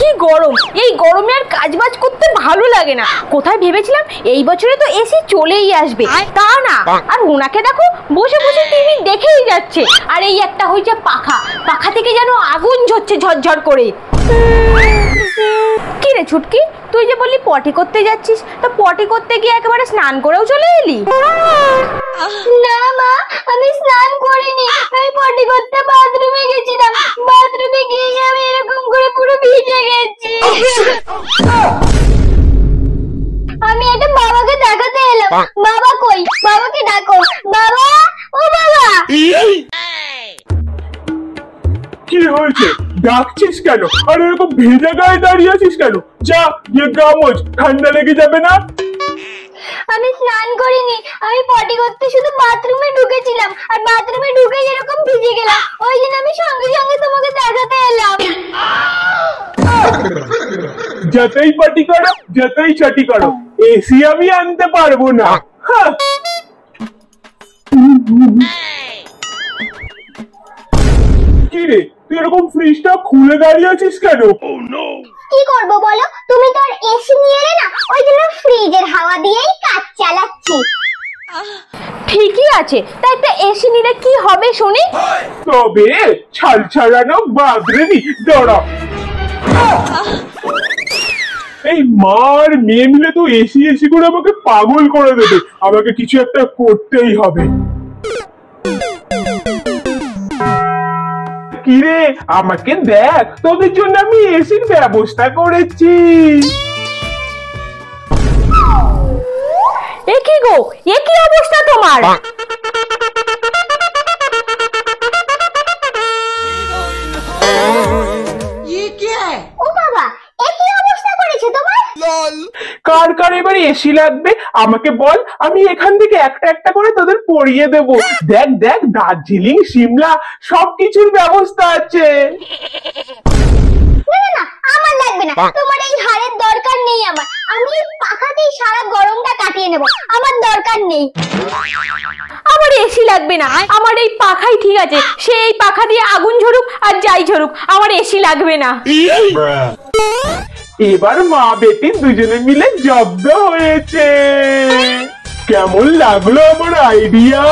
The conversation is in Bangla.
কি গরম, এই গরমে আর কাজবাজ করতে ভালো লাগে না। কোথায় ভেবেছিলাম এই বছরে তো এসি চলেই আসবে, তা না। আর ওনাকে দেখো বসে বসে টিভি দেখেই যাচ্ছে। আর এই একটা হয়েছে পাখা, পাখা থেকে যেন আগুন ঝরছে ঝরঝর করে। কি রে ছুটকি, তুই যে বললি পটি করতে যাচ্ছিস, তা পটি করতে গিয়ে একেবারে স্নান করেও চলে এলি? না মা, আমি স্নান করিনি, আমি পটি করতে বাথরুমে গেছিলাম। বাথরুমে গিয়ে আমি এরকম করে পুরো ভিজে গেছি। আমি এটা বাবাকে দেখাতে এলাম। বাবা কই? বাবাকে ডাকো। বাবা, ও বাবা। কি হয়েছে, ডাকছিস কেন? আর এরকম ভেজা গায়ে দাঁড়িয়ে আছিস কেন? যা গিয়ে গা মোছ, ঠান্ডা লেগে যাবে না? আমি স্নান করিনি, আমি পটি করতে শুধু বাথরুমে ঢুকেছিলাম। আর বাথরুমে ঢুকে এরকম ভিজে গেলাম, ওই জন্য আমি সঙ্গে সঙ্গে তোমাকে দেখাতে এলাম। যতই পাটি করো, যতই ছটি করো, এসি আমি আনতে পারবো না। কি রে, তুই এরকম ফ্রিজটা খুলে দাঁড়িয়ে আছিস কেন? কি করবো বলো, তুমি তো আর এসি নিয়ে এলে না, ওই জন্য ফ্রিজের হাওয়া দিয়েই কাজ চালাচ্ছি। ঠিকই আছে, তা একটা এসি নিলে কি হবে শুনি? তবে ছাল ছাড়ানো বাদরে নি, দাঁড়া। এই মার মেয়ে মিলে তো এসি এসি করে আমাকে পাগল করে দেবে। আমাকে কিছু একটা করতেই হবে। কিরে, আমাকে দেখ, তোদের জন্য আমি এসির ব্যবস্থা করেছি। এ কি গো, এ কি অবস্থা তোমার? ও বাবা, এ কি অবস্থা করেছে তোমার? কার কার এবারে এসি লাগবে আমাকে বল, আমি এখান থেকে একটা একটা করে তোদের পরিয়ে দেব। দেখ দেখ, দার্জিলিং, সিমলা সবকিছুর ব্যবস্থা আছে। না না না, আমার লাগবে না, তোমার এই হাড়ের দরকার নেই আমার। আমি পাখাতেই সারা গরমটা কাটিয়ে নেব, আমার দরকার নেই। আমার এসি লাগবে না, আমার এই পাখাই ঠিক আছে। সে এই পাখা দিয়ে আগুন ঝরুক আর যাই ঝরুক, আমার এসি লাগবে না। এবার মা বেটি দুজনে মিলে জব্দ হয়েছে। কেমন লাগলো আমার আইডিয়া?